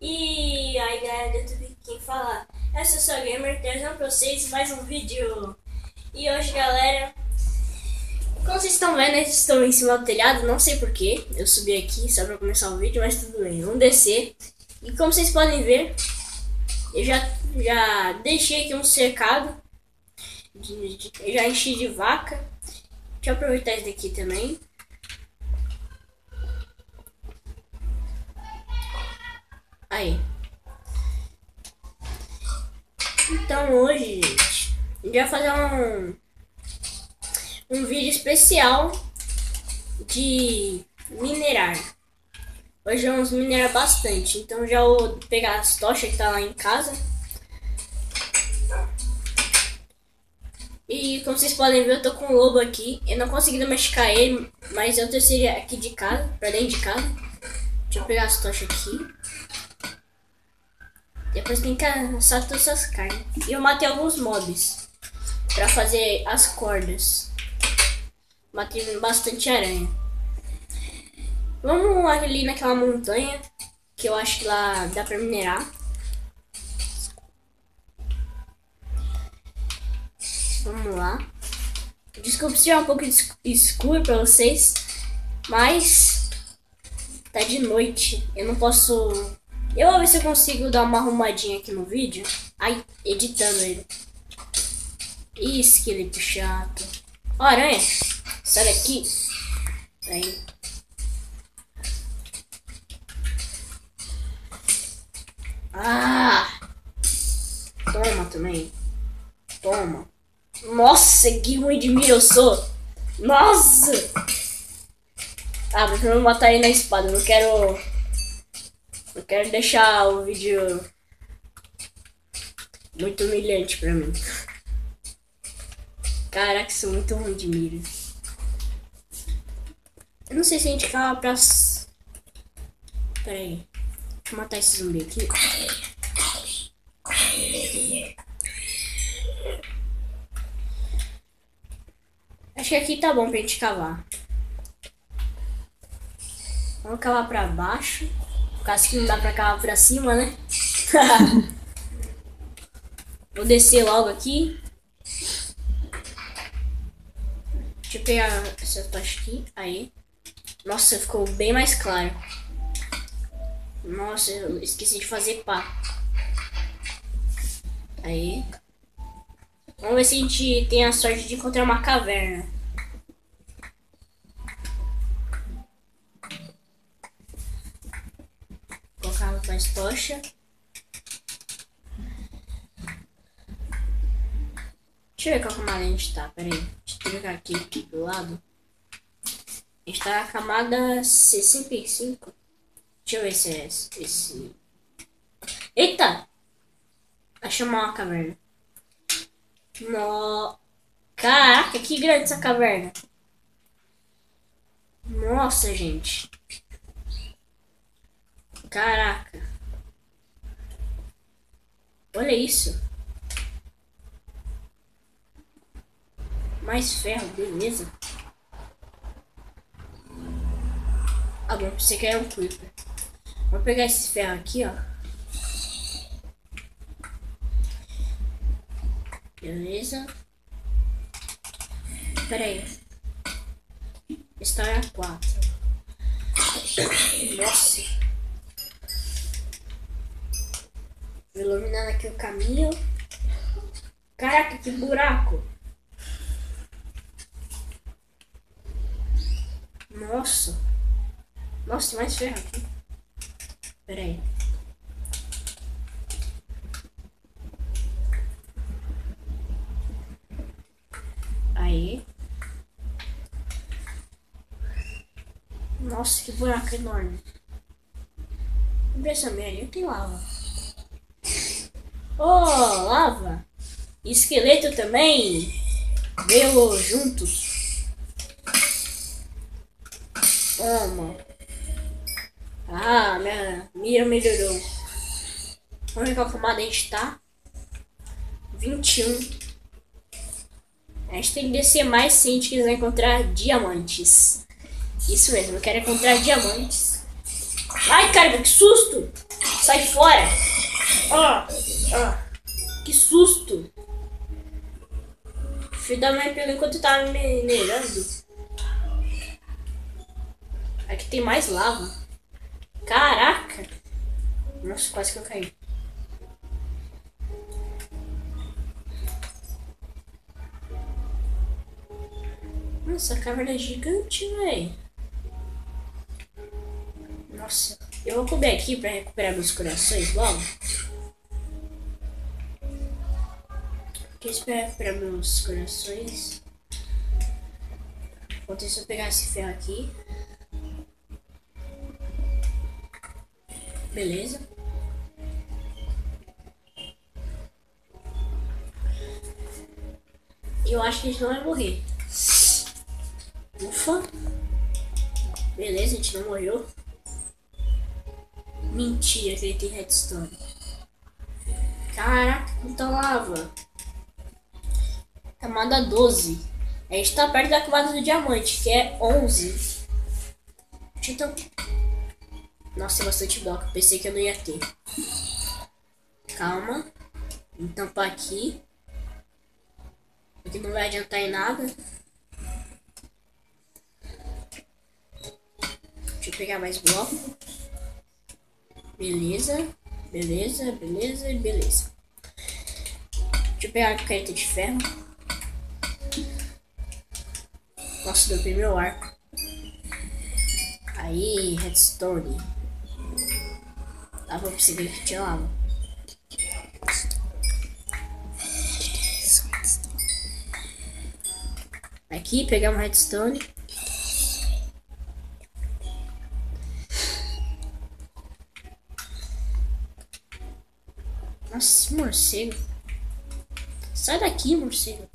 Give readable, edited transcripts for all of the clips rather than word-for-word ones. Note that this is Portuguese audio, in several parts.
E aí galera do YouTube, quem fala? Essa é sua gamer trazendo pra vocês mais um vídeo. E hoje galera, como vocês estão vendo, eu estou em cima do telhado, não sei porquê. Eu subi aqui só pra começar o vídeo, mas tudo bem, vamos descer. E como vocês podem ver, eu já deixei aqui um cercado, eu já enchi de vaca. Deixa eu aproveitar esse daqui também. Aí. Então hoje, gente, a gente vai fazer um vídeo especial de minerar. Hoje vamos minerar bastante, então já vou pegar as tochas que tá lá em casa. E como vocês podem ver, eu tô com um lobo aqui. Eu não consegui domesticar ele, mas eu trouxe ele aqui de casa, pra dentro de casa. Deixa eu pegar as tochas aqui. Depois tem que assar todas as carnes. E eu matei alguns mobs pra fazer as cordas. Matei bastante aranha. Vamos ali naquela montanha, que eu acho que lá dá pra minerar. Vamos lá. Desculpe se é um pouco escuro pra vocês, mas tá de noite. Eu não posso... Eu vou ver se eu consigo dar uma arrumadinha aqui no vídeo. Ai, editando ele. Ih, esqueleto chato. Ó, aranha, sai daqui. Aí. Ah! Toma também. Toma. Nossa, que ruim de mira eu sou. Nossa! Ah, mas eu vou matar ele na espada. Eu não quero deixar o vídeo muito humilhante pra mim. Caraca, sou muito ruim de mira. Eu não sei se a gente acaba pra... Pera aí. Deixa eu matar esse zumbi aqui. Acho que aqui tá bom pra gente cavar. Vamos cavar pra baixo. Por causa que não dá pra cavar pra cima, né? Vou descer logo aqui. Deixa eu pegar essa tocha aqui. Aí. Nossa, ficou bem mais claro. Nossa, eu esqueci de fazer pá. Aí. Vamos ver se a gente tem a sorte de encontrar uma caverna. Colocar mais tocha. Deixa eu ver qual camada a gente tá, peraí. Deixa eu pegar aqui do lado. A gente tá na camada 65. Deixa eu ver se é esse. Eita! Achei uma caverna. No... Caraca, que grande essa caverna. Nossa, gente. Caraca. Olha isso. Mais ferro, beleza. Ah, bom, pensei que era um creeper. Vou pegar esse ferro aqui, ó. Beleza. Pera aí. História 4. Nossa. Vou iluminando aqui o caminho. Caraca, que buraco. Nossa. Nossa, mais ferro aqui. Pera aí. Aí. Nossa, que buraco enorme. Impressionante, ali tem lava. Oh, lava. Esqueleto também. Veio juntos. Toma. Ah, minha mira melhorou. Vamos ver qual camada a gente tá. 21. A gente tem que descer mais se a gente quiser encontrar diamantes. Isso mesmo, eu quero encontrar diamantes. Ai, cara, que susto! sai fora! Ah, que susto! Filho da mãe pegou enquanto eu tava minerando. Aqui tem mais lava. Caraca! Nossa, quase que eu caí. Nossa, a caverna é gigante, velho. Nossa, eu vou comer aqui pra recuperar meus corações logo. Porque eu espero recuperar meus corações. Enquanto isso, eu pegar esse ferro aqui. Beleza. Eu acho que a gente não vai morrer. Ufa. Beleza, a gente não morreu. Mentira que ele tem redstone. Caraca, muita lava. Camada 12. A gente tá perto da camada do diamante, que é 11. Então... Nossa, tem bastante bloco. Pensei que eu não ia ter. Calma. Vou tampar aqui. Aqui não vai adiantar em nada. Deixa eu pegar mais bloco. Beleza. Beleza, beleza e beleza. Deixa eu pegar a careta de ferro. Nossa, deu primeiro arco. Aí, redstone. Dava pra perceber que tinha lava. Aqui, pegar uma redstone. Nossa, morcego. Sai daqui, morcego.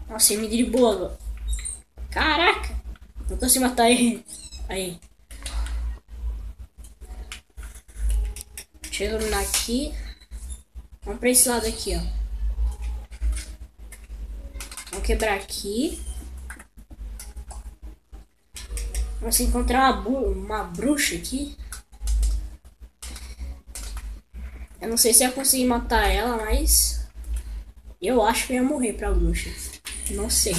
Nossa, ele me driblou agora. Caraca! Não consigo matar ele. Aí. Deixa eu iluminar aqui. Vamos pra esse lado aqui, ó. Vamos quebrar aqui. Vamos encontrar uma bruxa aqui. Eu não sei se eu conseguir matar ela, mas... eu acho que eu ia morrer pra bruxa. Não sei.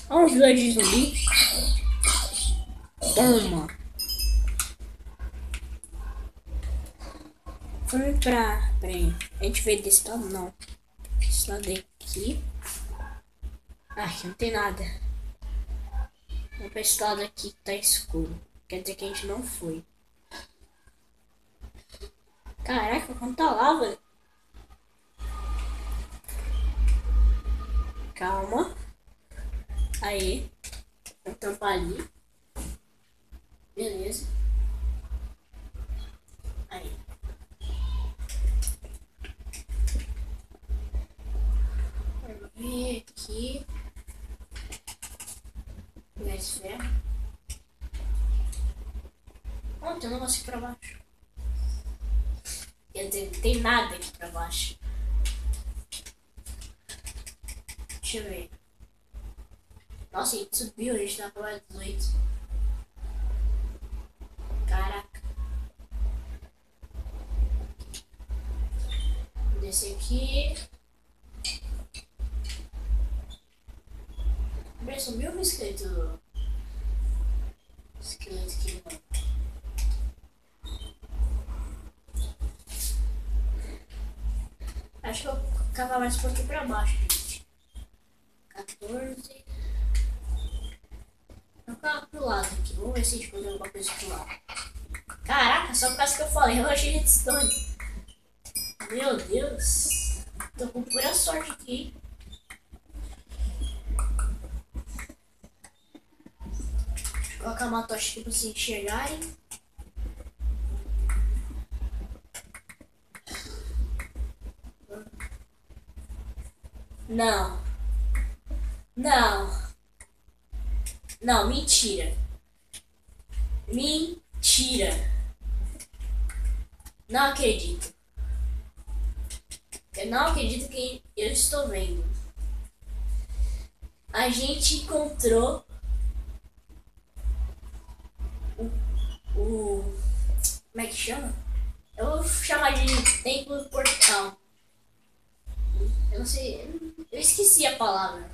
Olha um village de zumbi. Toma. Vamos pra... peraí. A gente veio desse lado? Não. Esse lado aqui. Ah, aqui não tem nada. Vamos pra esse lado aqui que tá escuro. Quer dizer que a gente não foi. Caraca, quanta lava. Calma. Aí. Vou tampar ali. Beleza. Aí. Vamos ver aqui. Pegar esse ferro. Oh, tem um negócio aqui pra baixo. Quer dizer, não tem nada aqui pra baixo. Deixa eu ver. Nossa, a gente subiu, a gente tá pra 18. Caraca. Vou descer aqui. Peraí, subiu um esqueleto. Esqueleto aqui não. Acho que eu vou cavar mais um pouquinho pra baixo, gente. 14. Vou cavar pro lado aqui. Vamos ver se a gente pode alguma coisa pro lado. Caraca, só por causa que eu falei, eu achei redstone. Meu Deus. Tô com pura sorte aqui. Vou colocar uma tocha aqui pra vocês enxergarem. Não. Não. Não, mentira. Mentira. Não acredito. Eu não acredito que eu estou vendo. A gente encontrou o Como é que chama? Eu vou chamar de templo portal. Eu não sei. Eu esqueci a palavra.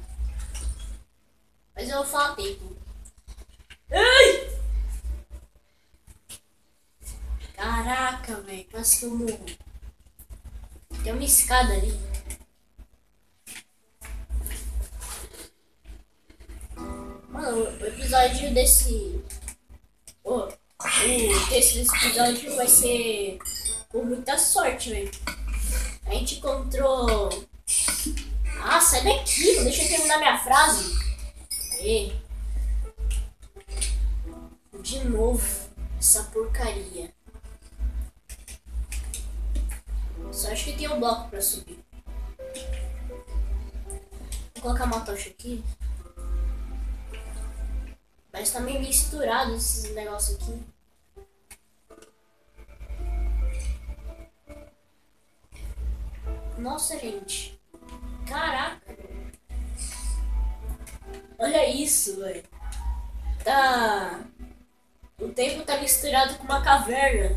Mas eu vou falar templo. Ai! Caraca, velho. Quase que eu morro. Tem uma escada ali. Mano, o episódio desse. O texto desse episódio vai ser com muita sorte, velho. A gente encontrou. Ah, sai daqui, deixa eu terminar minha frase. Aê. De novo, essa porcaria. Só acho que tem um bloco pra subir. Vou colocar uma tocha aqui. Mas tá meio misturado esses negócios aqui. Nossa, gente. Caraca. Olha isso, velho. Tá... O tempo tá misturado com uma caverna.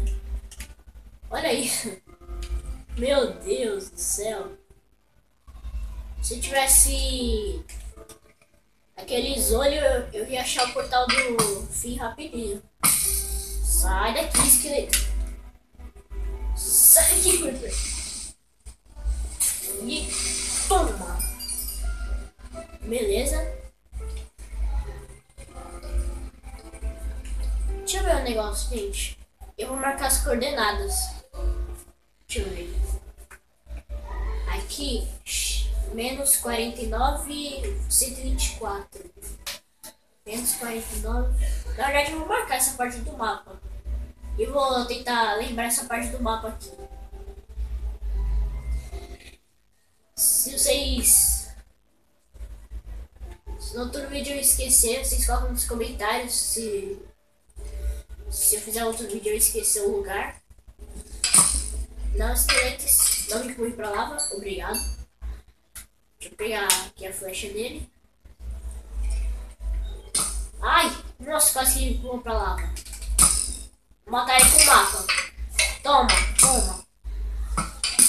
Olha isso. Meu Deus do céu. Se tivesse aqueles olhos, eu ia achar o portal do fim rapidinho. Sai daqui, esqueleto. Sai daqui, Creeper. E toma. Beleza. Deixa eu ver o negócio, gente. Eu vou marcar as coordenadas. Deixa eu ver. Aqui, menos 49, 124. Menos 49. Na verdade, eu vou marcar essa parte do mapa. E vou tentar lembrar essa parte do mapa aqui. Se vocês... Se no outro vídeo eu esquecer, vocês colocam nos comentários se eu fizer outro vídeo eu esquecer o lugar. Não, esqueletos, não me empurre pra lava, obrigado. Deixa eu pegar aqui a flecha dele. Ai, nossa, quase que ele empurrou pra lava. Vou matar ele com o mapa. Toma, toma.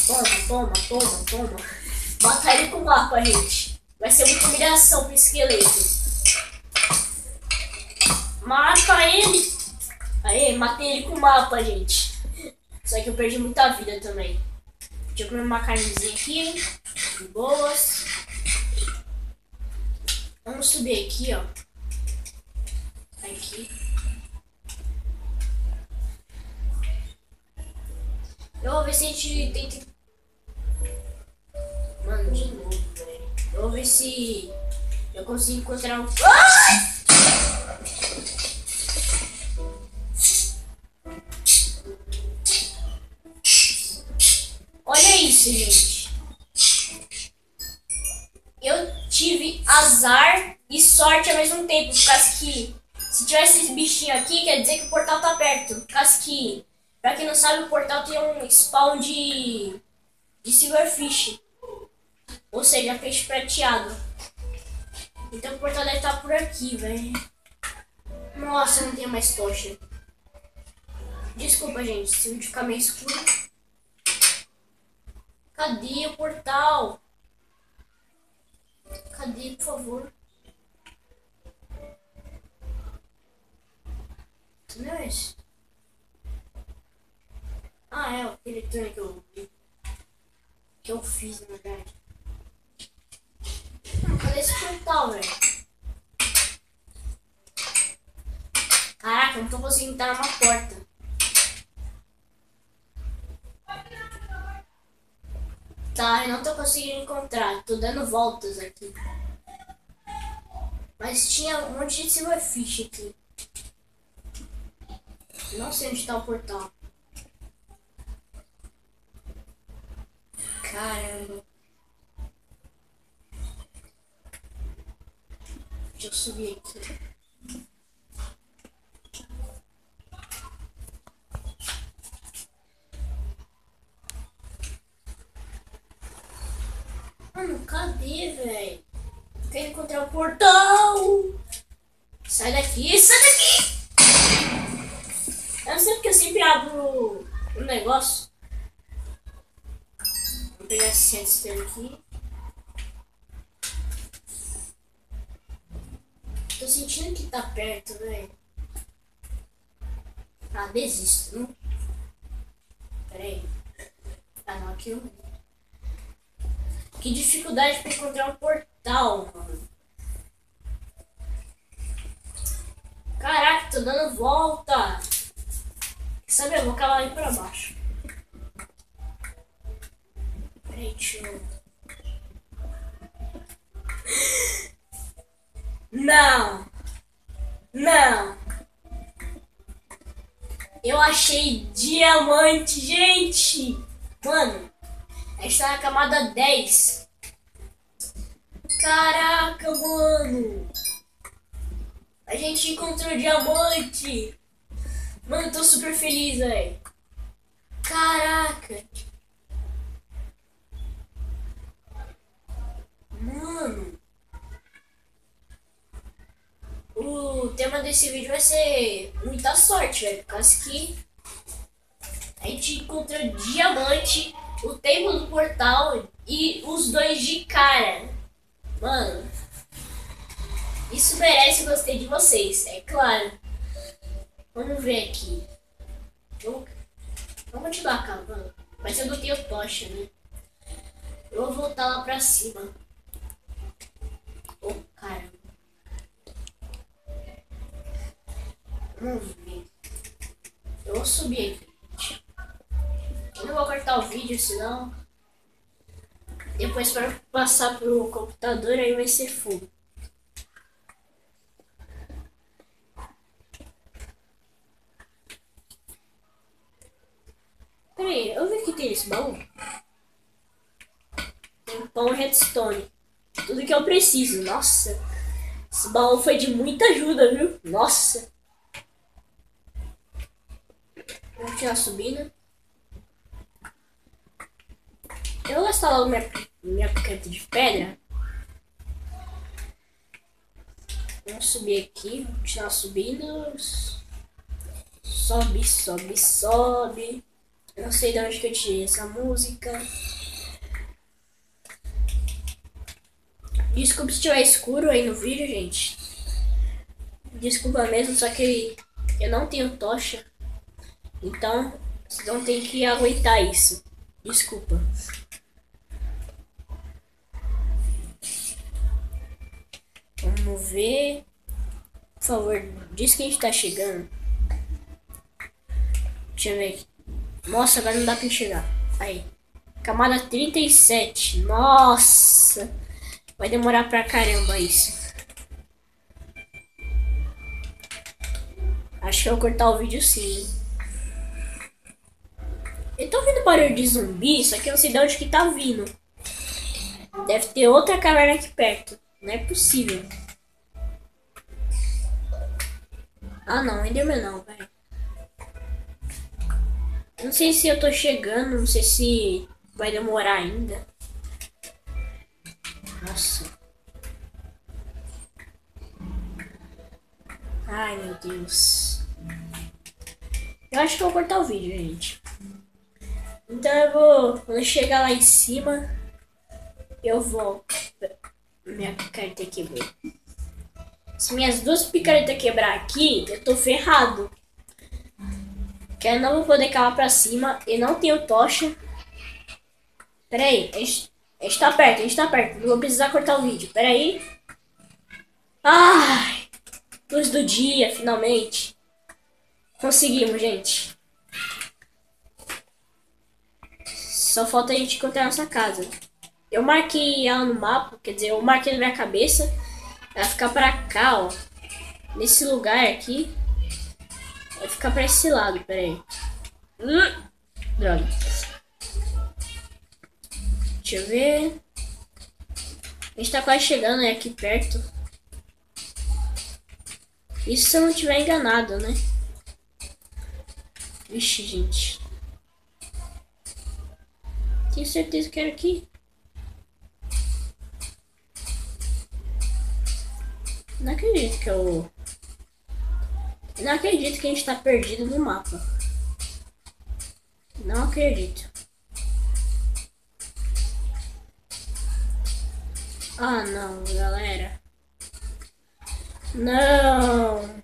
Toma, toma, toma, toma. Matar ele com o mapa, gente. Vai ser muita humilhação pro esqueleto. Mata ele. Aê, matei ele com o mapa, gente. Só que eu perdi muita vida também. Deixa eu comer uma carnezinha aqui. De boas. Vamos subir aqui, ó. Aqui. Eu vou ver se a gente tenta... Mano, de novo, velho. Eu vou ver se eu consigo encontrar um... Ai! Olha isso, gente. Eu tive azar e sorte ao mesmo tempo. Por causa que se tivesse esses bichinhos aqui, quer dizer que o portal tá perto. Por causa que, pra quem não sabe, o portal tem um spawn de silverfish. Ou seja, peixe prateado. Então o portal deve estar por aqui, velho. Nossa, não tenho mais tocha. Desculpa, gente, se o vídeo ficar meio escuro. Cadê o portal? Cadê, por favor? Não é esse? Ah, é aquele turno que eu vi. Que eu fiz, na verdade. Cadê esse portal, velho? Caraca, eu não tô conseguindo entrar numa porta. Tá, eu não tô conseguindo encontrar. Tô dando voltas aqui. Mas tinha um monte de silverfish aqui. Não sei onde tá o portal. Caramba. Deixa eu subir aqui. Mano, cadê, velho? Quero encontrar o portal. Sai daqui, sai daqui! Eu não sei porque eu sempre abro o negócio. Vou pegar esse handstand aqui. Tô sentindo que tá perto, velho. Ah, desisto, não? Pera aí. Ah, não, aqui não. Que dificuldade pra encontrar um portal, mano. Caraca, tô dando volta. Sabe, eu vou calar aí pra baixo. Peraí, deixa eu... Não! Não! Eu achei diamante, gente! Mano, a gente tá na camada 10. Caraca, mano! A gente encontrou diamante! Mano, eu tô super feliz, velho. Caraca! Mano! O tema desse vídeo vai ser muita sorte, velho. Por causa que a gente encontrou diamante, o tempo do portal e os dois de cara. Mano, isso merece o gostei de vocês, é claro. Vamos ver aqui. Vamos continuar cavando. Mas eu não tenho tocha, né? Eu vou voltar lá pra cima. Oh, caramba. Vamos ver. Eu vou subir aqui. Eu não vou cortar o vídeo, senão depois para passar pro computador aí vai ser full. Pera aí, eu vi que tem esse baú. Tem um pão redstone. Tudo que eu preciso. Nossa. Esse baú foi de muita ajuda, viu? Nossa. Vamos continuar subindo. Eu vou gastar logo minha picareta de pedra. Vamos subir aqui. Vamos continuar subindo. Sobe, sobe, sobe. Eu não sei de onde que eu tirei essa música. Desculpa se estiver escuro aí no vídeo, gente. Desculpa mesmo, só que eu não tenho tocha. Então, vocês vão ter que aguentar isso. Desculpa. Vamos ver. Por favor, diz que a gente tá chegando. Deixa eu ver aqui. Nossa, agora não dá pra enxergar. Aí. Camada 37. Nossa. Vai demorar pra caramba isso. Acho que eu vou cortar o vídeo sim. Eu tô ouvindo barulho de zumbi, só que eu não sei de onde que tá vindo. Deve ter outra caverna aqui perto. Não é possível. Ah não, Enderman não, velho. Não sei se eu tô chegando, não sei se vai demorar ainda. Nossa. Ai, meu Deus. Eu acho que eu vou cortar o vídeo, gente. Então eu vou... Quando eu chegar lá em cima, eu vou... Minha picareta quebrou. Se minhas duas picaretas quebrar aqui, eu tô ferrado. Que eu não vou poder cavar pra cima. E não tenho tocha. Pera aí, a gente tá perto, a gente tá perto. Não vou precisar cortar o vídeo, pera aí. Ai, luz do dia, finalmente. Conseguimos, gente. Só falta a gente encontrar a nossa casa. Eu marquei ela no mapa, quer dizer, eu marquei na minha cabeça. Vai ficar pra cá, ó. Nesse lugar aqui. Vai ficar pra esse lado, pera aí. Droga. Deixa eu ver. A gente tá quase chegando, né, aqui perto. Isso se eu não tiver enganado, né? Vixe, gente. Tenho certeza que era aqui. Não acredito que eu Eu não acredito que a gente tá perdido no mapa. Não acredito. Ah, não, galera. Não.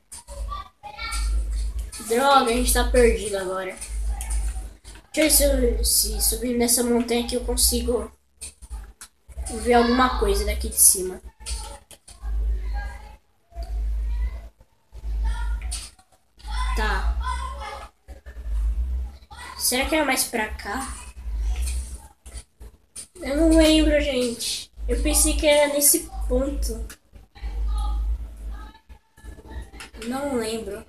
Droga, a gente tá perdido agora. Deixa eu ver se subir nessa montanha aqui eu consigo ver alguma coisa daqui de cima. Tá. Será que era mais pra cá? Eu não lembro, gente. Eu pensei que era nesse ponto. Não lembro.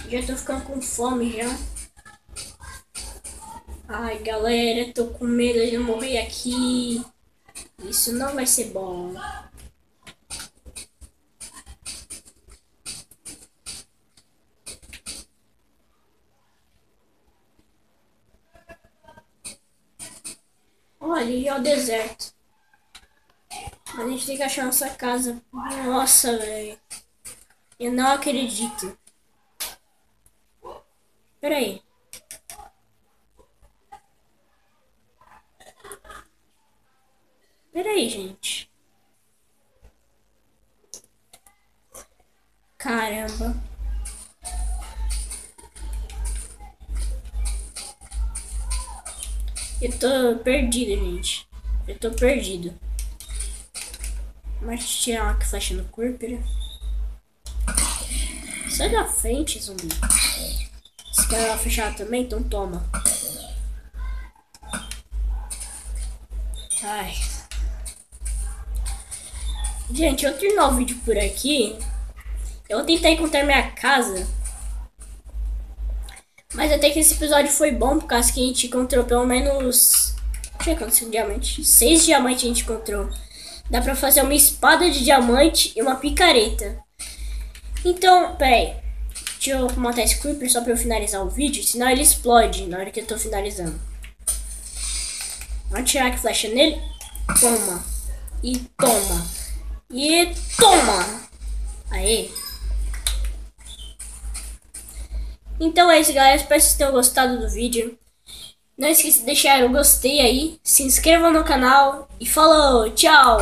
Já tô ficando com fome já. Ai, galera, tô com medo de morrer aqui. Isso não vai ser bom. Olha, ali é o deserto. A gente tem que achar nossa casa. Nossa, velho. Eu não acredito. Pera aí. Pera aí, gente. Caramba. Eu tô perdido, gente. Eu tô perdido. Mas tirar uma flecha no corpo, né? Sai da frente, zumbi. Você quer ela fechar também? Então toma. Ai. Gente, eu vou terminar o vídeo por aqui. Eu vou tentar encontrar minha casa. Mas até que esse episódio foi bom, por causa que a gente encontrou pelo menos... Deixa eu ver quantos diamantes. 6 diamantes a gente encontrou. Dá pra fazer uma espada de diamante e uma picareta. Então, peraí. Deixa eu matar esse creeper só pra eu finalizar o vídeo. Senão ele explode na hora que eu tô finalizando. Vamos tirar a flecha nele. Toma. E toma. E toma. Aê. Então é isso, galera. Espero que vocês tenham gostado do vídeo. Não esqueça de deixar o gostei aí. Se inscreva no canal. E falou. Tchau.